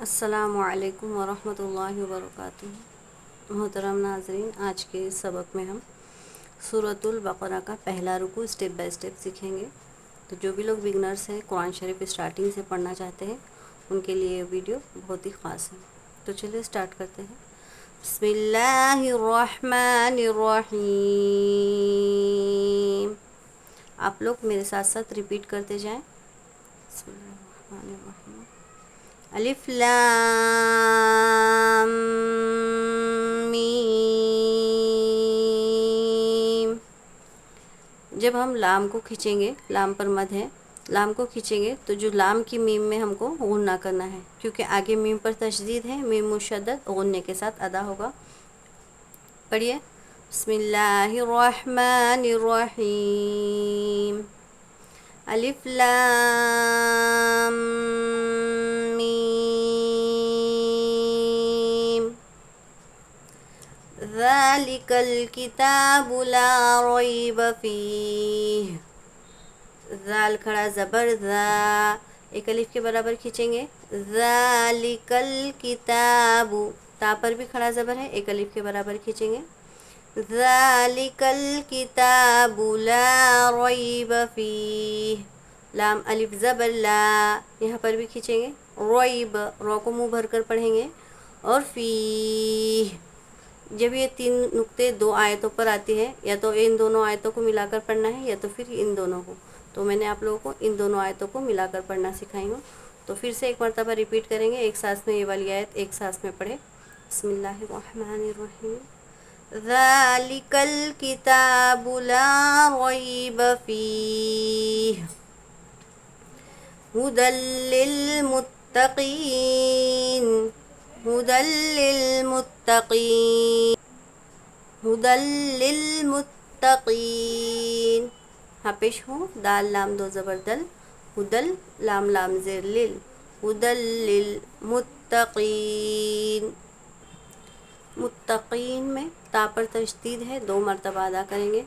السلام علیکم ورحمۃ اللہ وبرکاتہ۔ محترم ناظرین، آج کے سبق میں ہم سورۃ البقرہ کا پہلا رکوع اسٹیپ بائی اسٹیپ سیکھیں گے۔ تو جو بھی لوگ بگنرس ہیں، قرآن شریف اسٹارٹنگ سے پڑھنا چاہتے ہیں، ان کے لیے یہ ویڈیو بہت ہی خاص ہے۔ تو چلیے اسٹارٹ کرتے ہیں۔ بسم اللہ الرحمن الرحیم۔ آپ لوگ میرے ساتھ ساتھ ریپیٹ کرتے جائیں۔ بسم اللہ الرحمن الرحیم۔ الف لام میم۔ جب ہم لام کو کھینچیں گے، لام پر مد ہے، لام کو کھینچیں گے تو جو لام کی میم میں ہم کو غنہ کرنا ہے، کیونکہ آگے میم پر تشدید ہے، میم مشدد غنے کے ساتھ ادا ہوگا۔ پڑھیے، بسم اللہ الرحمن الرحیم۔ الف لام میم۔ ذالک الکتاب لا ریب فیہ۔ ذال کھڑا زبر ذا، ایک الف کے برابر کھینچیں گے۔ ذالک الکتاب، تا پر بھی کھڑا زبر ہے، ایک الف کے برابر کھینچیں گے۔ ذالک الکتاب لا ریب فیہ۔ لام الف زبر لا، یہاں پر بھی کھینچیں گے۔ ریب، رو کو منہ بھر کر پڑھیں گے، اور فیہ۔ جب یہ تین نقطے دو آیتوں پر آتی ہے، یا تو ان دونوں آیتوں کو ملا کر پڑھنا ہے، یا تو پھر ان دونوں کو۔ تو میں نے آپ لوگوں کو ان دونوں آیتوں کو ملا کر پڑھنا سکھائی ہوں۔ تو پھر سے ایک مرتبہ ریپیٹ کریں گے، ایک سانس میں یہ والی آیت ایک سانس میں پڑھے۔ بسم اللہ الرحمن الرحیم۔ ذالک الکتاب لا ریب فیہ ھدی للمتقین۔ ھدی للمتقین۔ ھدی للمتقین۔ ہاں پیش ہوں، دال لام دو زبر دل، ھدل لام لام زیر لل، ھدی للمتقین۔ متقین میں تا پر تشدید ہے، دو مرتبہ ادا کریں گے۔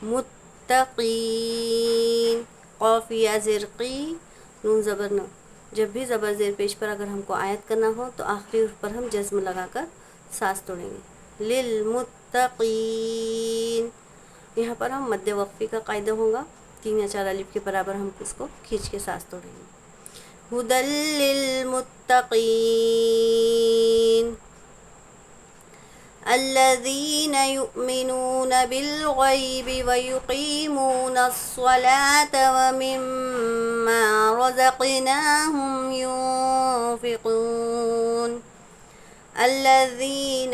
متقین۔ قاف یا زیر قی، نون زبر نو۔ جب بھی زبر زیر پیش پر اگر ہم کو آیت کرنا ہو تو آخری حرف پر ہم جزم لگا کر سانس توڑیں گے۔ للمتقین۔ یہاں پر ہم مد وقفی کا قاعدہ ہوگا، 3 یا 4 الف کے برابر ہم اس کو کھینچ کے سانس توڑیں گے۔ ھدی للمتقین الذین یؤمنون بالغیب ویقیمون الصلاة ومما رزقناہم ینفقون۔ الذین،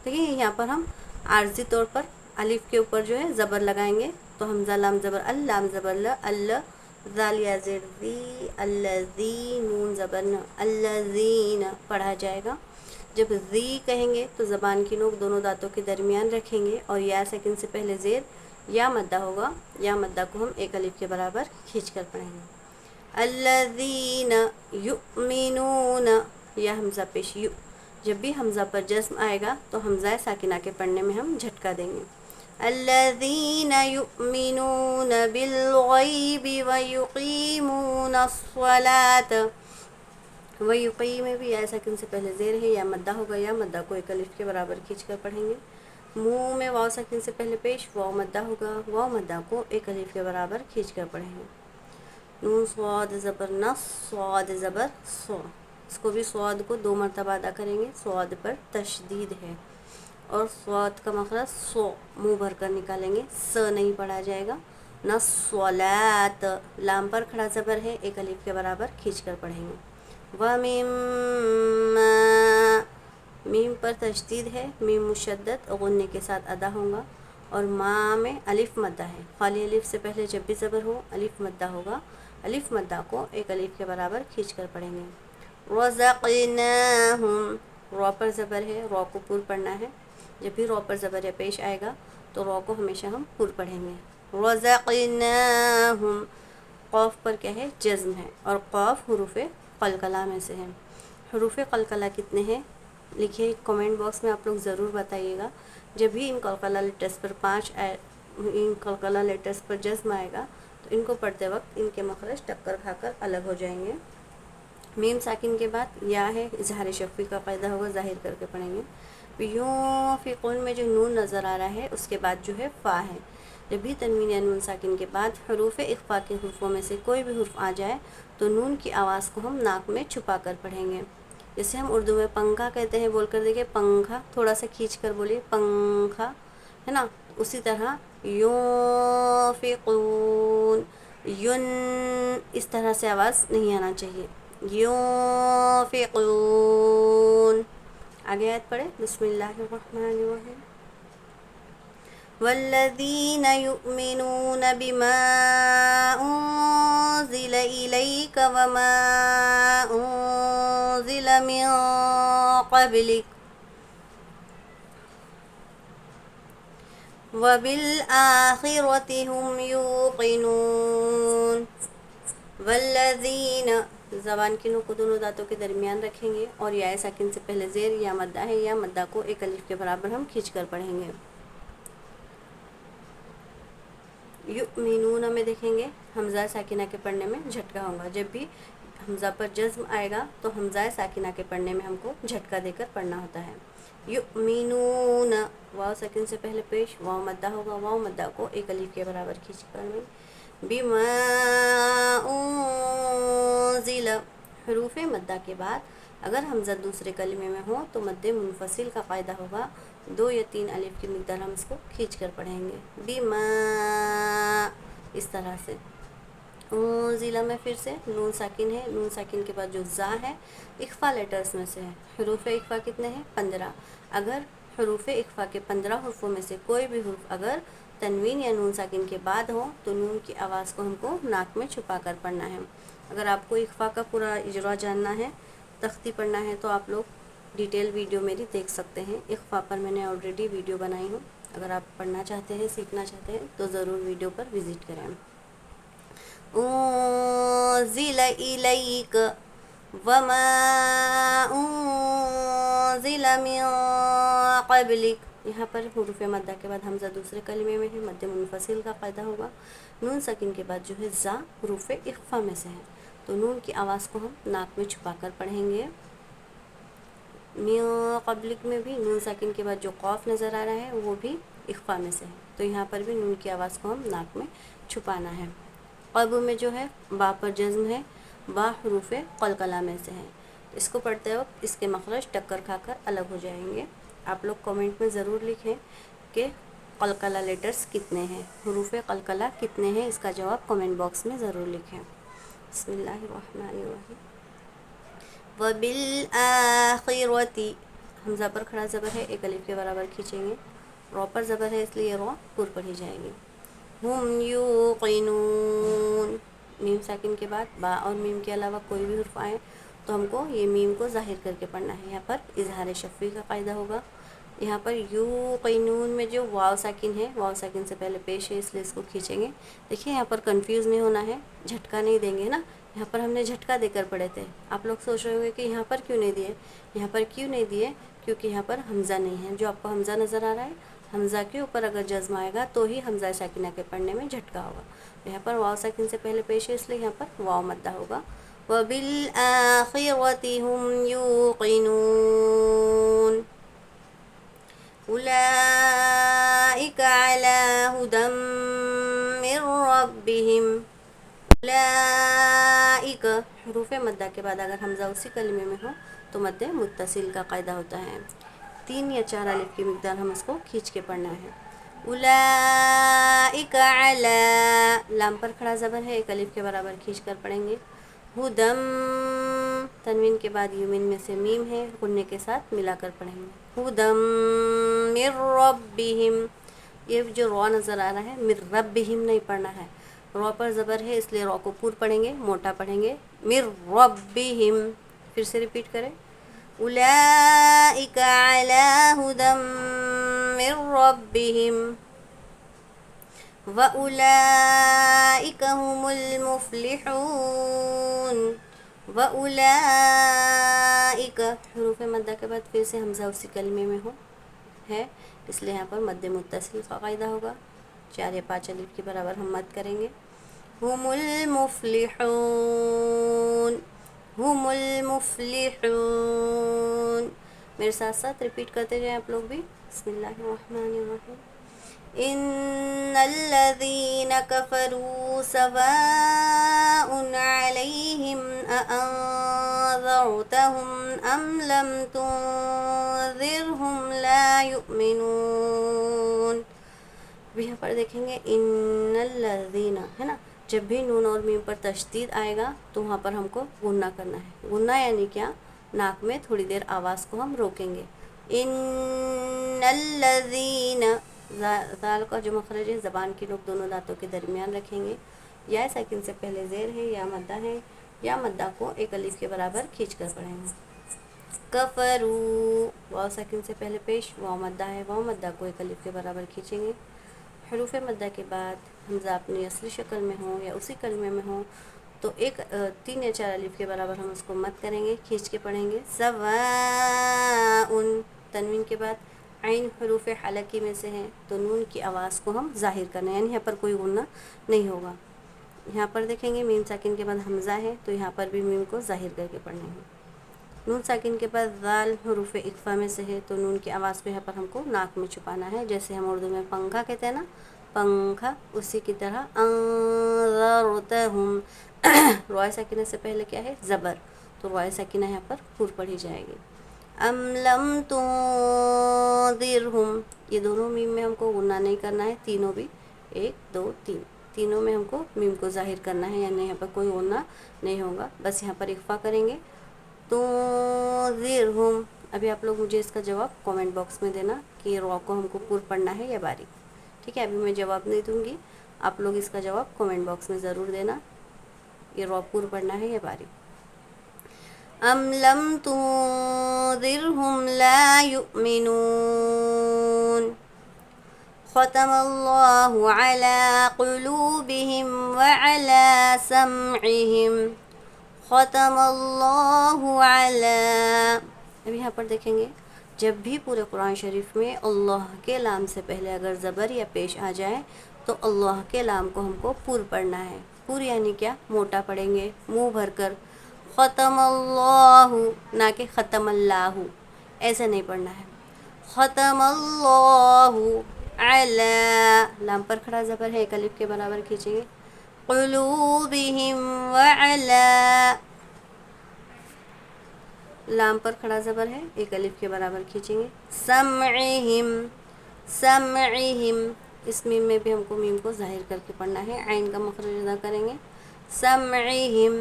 دیکھیں یہاں پر ہم عارضی طور پر الف کے اوپر جو ہے زبر لگائیں گے، تو حمزہ لام زبر ال، لام زبر ل، ذال یا زیر ذی، الذی، نون زبر ن، الذین پڑھا جائے گا۔ جب ذی کہیں گے تو زبان کی نوک دونوں دانتوں کے درمیان رکھیں گے، اور یا سیکنڈ سے پہلے زیر یا مدہ ہوگا، یا مدہ کو ہم ایک الف کے برابر کھینچ کر پڑھیں گے۔ الذین یؤمنون، یا حمزہ پیش یو، جب بھی حمزہ پر جزم آئے گا تو حمزہ ساکنہ کے پڑھنے میں ہم جھٹکا دیں گے۔ الذین یؤمنون بالغیب ویقیمون الصلاة۔ ویقیم میں بھی یا ساکن سے پہلے زیر ہے، یا مدہ ہوگا، یا مدہ کو ایک الف کے برابر کھینچ کر پڑھیں گے۔ منہ میں واو ساکن سے پہلے پیش، واو مدہ ہوگا، واو مدہ کو ایک الف کے برابر کھینچ کر پڑھیں گے۔ نون صاد زبر نص، صاد زبر صو، اس کو بھی صاد کو 2 مرتبہ ادا کریں گے۔ صاد پر تشدید ہے، اور صاد کا مخرج سو، منہ بھر کر نکالیں گے، س نہیں پڑھا جائے گا۔ نصلات، لام پر کھڑا زبر ہے، ایک الف کے برابر کھینچ کر پڑھیں گے۔ وَمِمَّا، میم پر تشدید ہے، میم مشدد غنے کے ساتھ ادا ہوگا، اور ماں میں الف مدہ ہے، خالی الف سے پہلے جب بھی زبر ہو الف مدہ ہوگا، الف مدہ کو ایک الف کے برابر کھینچ کر پڑھیں گے۔ رَزَقْنَاهُمْ، رو پر زبر ہے، رو کو پر پڑھنا ہے، جب بھی رو پر زبر یا پیش آئے گا تو رو کو ہمیشہ ہم پر پڑھیں گے۔ رَزَقْنَاهُمْ، قاف پر کیا ہے؟ جزم ہے، اور قاف حروف قلقلہ میں سے ہے۔ حروف قلقلہ کتنے ہیں لکھیے کمنٹ باکس میں، آپ لوگ ضرور بتائیے گا۔ جب بھی ان قلقلہ لیٹرز پر ان قلقلہ لیٹرز پر جزم آئے گا تو ان کو پڑھتے وقت ان کے مخرج ٹکر کھا کر الگ ہو جائیں گے۔ میم ساکن کے بعد یا ہے، اظہار شفوی کا قاعدہ ہوگا، ظاہر کر کے پڑھیں گے۔ یونفقون میں جو نون نظر آ رہا ہے اس کے بعد جو ہے فا ہے، جب بھی تنوین یا نون ساکن کے بعد حروف اخفا کے حروفوں میں سے کوئی بھی حرف آ جائے تو نون کی آواز کو ہم ناک میں چھپا کر پڑھیں گے۔ جیسے ہم اردو میں پنکھا کہتے ہیں، بول کر دیکھیں پنکھا، تھوڑا سا کھینچ کر بولیے پنکھا، ہے نا، اسی طرح یونفقون، یون، اس طرح سے آواز نہیں آنا چاہیے، یونفقون۔ آگے آیت پڑھیں، بسم اللہ الرحمن الرحیم۔ والذین یؤمنون بما انزل الیک وما انزل من قبلک وبالآخرۃ هم یوقنون۔ والذین، زبان کی نوک کو دونوں دانتوں کے درمیان رکھیں گے اور یا ساکن سے پہلے زیر یا مدہ ہے، یا مدہ کو ایک الف کے برابر ہم کھینچ کر پڑھیں گے۔ یؤمنون میں دیکھیں گے حمزہ ساکنہ کے پڑھنے میں جھٹکا ہوگا، جب بھی حمزہ پر جزم آئے گا تو حمزہ ساکنہ کے پڑھنے میں ہم کو جھٹکا دے کر پڑھنا ہوتا ہے۔ یؤمنون، واو ساکن سے پہلے پیش واو مدہ ہوگا، واو مدہ کو ایک الف کے برابر کھینچ کر پڑھیں گے۔ بما انزل، حروف مدہ کے بعد اگر حمزہ دوسرے کلمے میں ہو تو مد منفصل کا قاعدہ ہوگا، 2 یا 3 الف کی مقدار ہم اس کو کھینچ کر پڑھیں گے، بما، اس طرح سے۔ انزل میں پھر سے نون ساکن ہے، نون ساکن کے بعد جو زا ہے اخفا لیٹرز میں سے ہے، حروف اخفا کتنے ہیں؟ 15۔ اگر حروف اخفا کے 15 حروفوں میں سے کوئی بھی حرف اگر تنوین یا نون ساکن کے بعد ہو تو نون کی آواز کو ہم کو ناک میں چھپا کر پڑھنا ہے۔ اگر آپ کو اخفا کا پورا اجرا جاننا ہے، تختی پڑھنا ہے، تو آپ لوگ ڈیٹیل ویڈیو میری دیکھ سکتے ہیں، اخفا پر میں نے آلریڈی ویڈیو بنائی ہوں، اگر آپ پڑھنا چاہتے ہیں، سیکھنا چاہتے ہیں تو ضرور ویڈیو پر وزٹ کریں۔ انزل الیک وما انزل من قبلک، یہاں پر حروف مدہ کے بعد حمزہ دوسرے کلمے میں ہے، مد منفصل کا قاعدہ ہوگا، نون ساکن کے بعد جو ہے زا حروف اخفا میں سے ہے تو نون کی آواز کو ہم ناک میں چھپا کر پڑھیں گے۔ من قبلک میں بھی نون ساکن کے بعد جو قاف نظر آ رہا ہے وہ بھی اخفا میں سے ہے تو یہاں پر بھی نون کی آواز کو ہم ناک میں چھپانا ہے۔ قب میں جو ہے با پر جزم ہے، با حروف قلقلہ میں سے ہے، اس کو پڑھتے وقت اس کے مخرج ٹکر کھا کر الگ ہو جائیں گے۔ آپ لوگ کامنٹ میں ضرور لکھیں کہ قلقلہ لیٹرز کتنے ہیں، حروف قلقلہ کتنے ہیں، اس کا جواب کامنٹ باکس میں ضرور لکھیں۔ بسم اللہ الرحمن الرحیم۔ وبالآخرۃ، حمزہ پر کھڑا زبر ہے، ایک الف کے برابر کھینچیں گے، رو پر زبر ہے اس لیے رو پر پڑھی جائے گی۔ ہم یوقنون، میم ساکن کے بعد با اور میم کے علاوہ کوئی بھی حرف آئے تو ہم کو یہ میم کو ظاہر کر کے پڑھنا ہے، یہاں پر اظہار شفوی کا قاعدہ ہوگا۔ یہاں پر یوقنون میں جو واو ساکن ہے، واو ساکن سے پہلے پیش ہے اس لیے اس کو کھینچیں گے۔ دیکھیں یہاں پر کنفیوز نہیں ہونا ہے، جھٹکا نہیں دیں گے نا، یہاں پر ہم نے جھٹکا دے کر پڑھے تھے، آپ لوگ سوچ رہے ہوں گے کہ یہاں پر کیوں نہیں دیے، یہاں پر کیوں نہیں دیے کیونکہ یہاں پر حمزہ نہیں ہے، جو آپ کو حمزہ نظر آ رہا ہے، حمزہ کے اوپر اگر جزم آئے گا تو ہی حمزہ ساکنہ کے پڑھنے میں جھٹکا ہوگا، یہاں پر واو ساکن سے پہلے پیش ہے اس لیے یہاں پر واو مدہ ہوگا۔ وَبِالْآخِرَةِ هُمْ يُوقِنُونَ أُولَئِكَ عَلَى هُدًى مِّن رَّبِّهِمْ۔ اولئک، حروف مدہ کے بعد اگر حمزہ اسی کلمے میں ہو تو مد متصل کا قاعدہ ہوتا ہے، 3 یا 4 الف کی مقدار ہم اس کو کھینچ کے پڑھنا ہے۔ اولئک علی، لام پر کھڑا زبر ہے، ایک الف کے برابر کھینچ کر پڑھیں گے۔ ہدم، تنوین کے بعد یمین میں سے میم ہے، غنے کے ساتھ ملا کر پڑھیں گے، ہدم من ربہم، یہ جو رو نظر آ رہا ہے من ربہم نہیں پڑھنا ہے، رو پر زبر ہے اس لیے رو کو پور پڑھیں گے، موٹا پڑھیں گے، من ربہم، پھر سے ریپیٹ کریں، اولئک علی ہدی من ربہم واولئک هم المفلحون۔ واولئک، حروف مدہ کے بعد پھر سے حمزہ اسی کلمے میں ہے اس لیے یہاں پر مد متصل کا قاعدہ ہوگا، 4 یا 5 الف کے برابر ہم مد کریں گے۔ هم المفلحون، هم المفلحون. میرے ساتھ ساتھ ریپیٹ کرتے جائیں آپ لوگ بھی. بسم اللہ الرحمن الرحیم. ان الذين كفروا سواء عليهم أأنذرتهم ام لم تنذرهم لا يؤمنون. اب یہاں پر دیکھیں گے ان الذین ہے نا، جب بھی نون اور میم پر تشدید آئے گا تو وہاں پر ہم کو غنہ کرنا ہے. غنہ یعنی کیا؟ ناک میں تھوڑی دیر آواز کو ہم روکیں گے. ان الذین، ذال کا جو مخرج ہے زبان کے لوگ دونوں دانتوں کے درمیان رکھیں گے. یا ساکن سے پہلے زیر ہے یا مدہ ہے، یا مدہ کو ایک الف کے برابر کھینچ کر پڑھیں گے. کفرو، واو ساکن سے پہلے پیش، واو مدہ ہے، واو مدہ کو ایک الف کے برابر کھینچیں گے. حروف مدہ کے بعد حمزہ اپنی اصلی شکل میں ہوں یا اسی کلمے میں ہوں تو 3 یا 4 الف کے برابر ہم اس کو مد کریں گے، کھینچ کے پڑھیں گے. سواء، تنوین کے بعد عین حروف حلقی میں سے ہیں تو نون کی آواز کو ہم ظاہر کرنا ہے، یعنی یہاں پر کوئی غنہ نہیں ہوگا. یہاں پر دیکھیں گے میم ساکن کے بعد حمزہ ہے تو یہاں پر بھی میم کو ظاہر کر کے پڑھنا ہے. نون ساکن کے بعد ذال حروف اخفا میں سے ہے تو نون کی آواز کو یہاں پر ہم کو ناک میں چھپانا ہے، جیسے ہم اردو میں پنکھا کہتے ہیں نا، پنکھا، اسی کی طرح انذرتہم. روائے ساکنہ سے پہلے کیا ہے؟ زبر، تو روائے ساکنہ یہاں پر پر پڑھی جائے گی. ام لم تنذرہم، یہ دونوں میم میں ہم کو غنہ نہیں کرنا ہے، تینوں بھی 1 2 3 تینوں میں ہم کو میم کو ظاہر کرنا ہے، یعنی یہاں پر کوئی غنہ نہیں ہوگا، بس یہاں پر اخفا کریں گے. تنذرہم. ابھی آپ لوگ مجھے اس کا جواب کامنٹ باکس میں دینا کہ یہ رو کو ہم کو پر پڑھنا ہے یا باریک. ٹھیک ہے، ابھی میں جواب نہیں دوں گی، آپ لوگ اس کا جواب کامنٹ باکس میں ضرور دینا، یہ رو پر پڑھنا ہے یا باریک. ام لم تنذرہم لا یؤمنون. ختم اللہ علی قلوبہم وعلی سمعہم. ختم اللہ علی. اب یہاں پر دیکھیں گے جب بھی پورے قرآن شریف میں اللہ کے لام سے پہلے اگر زبر یا پیش آ جائے تو اللہ کے لام کو ہم کو پر پڑھنا ہے. پر یعنی کیا؟ موٹا پڑھیں گے، منہ بھر کر. ختم اللہ، نہ کہ ختم اللہ، ایسے نہیں پڑھنا ہے. ختم اللہ علی، لام پر کھڑا زبر ہے، ایک الف کے برابر کھینچیں گے. قلوبہم وعلی، لام پر کھڑا زبر ہے، ایک الف کے برابر کھینچیں گے. سمعہم، سمعہم، اس میم میں بھی ہم کو میم کو ظاہر کر کے پڑھنا ہے، عین کا مخرج ادا کریں گے. سمعہم.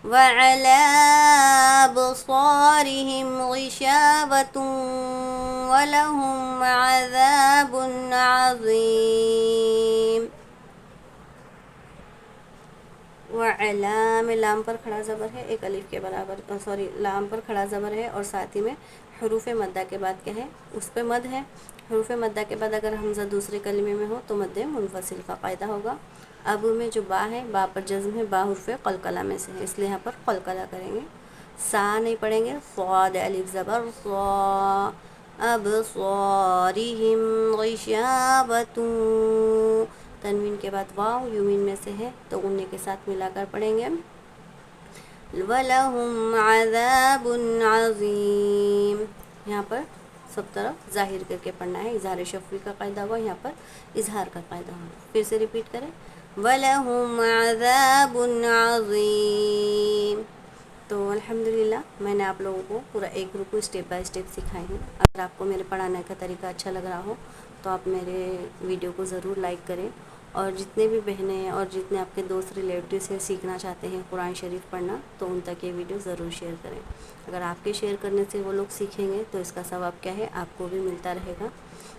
وعلی ابصارہم غشاوۃ ولہم عذاب عظیم. وعلی میں لام پر کھڑا زبر ہے، ایک الف کے برابر، لام پر کھڑا زبر ہے اور ساتھ ہی میں حروف مدہ کے بعد کیا ہے؟ اس پہ مد ہے. حروف مدہ کے بعد اگر حمزہ دوسرے کلمے میں ہو تو مد منفصل کا قاعدہ ہوگا. اب میں جو با ہے، با پر جزم ہے، با حرف قلقلہ میں سے ہے، اس لیے یہاں پر قلقلہ کریں گے. سا نہیں پڑھیں گے، صاد الف زبر صا. ابصارہم غشاوۃ، تنوین کے بعد واو یمین میں سے ہے تو غنّے کے ساتھ ملا کر پڑھیں گے. وَلَهُمْ عَذَابٌ عَظِيمٌ. یہاں پر سب طرف ظاہر کر کے پڑھنا ہے، اظہار شفوی کا قاعدہ ہوا، یہاں پر اظہار کا قاعدہ ہوا. پھر سے ریپیٹ کریں. وَلَهُمْ عَذَابٌ عَظِيمٌ. تو الحمدللہ میں نے آپ لوگوں کو پورا ایک رکوع اسٹیپ بائی اسٹیپ سکھائی ہوں. اگر آپ کو میرے پڑھانے کا طریقہ اچھا لگ رہا ہو تو آپ میرے ویڈیو کو ضرور لائک کریں، اور جتنے بھی بہنیں اور جتنے آپ کے دوست ریلیٹیو سے سیکھنا چاہتے ہیں قرآن شریف پڑھنا تو ان تک یہ ویڈیو ضرور شیئر کریں. اگر آپ کے شیئر کرنے سے وہ لوگ سیکھیں گے تو اس کا ثواب کیا ہے؟ آپ کو بھی ملتا رہے گا.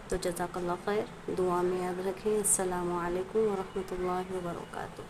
تو جزاک اللہ خیر. دعا میں یاد رکھیں. السلام علیکم ورحمۃ اللہ وبرکاتہ.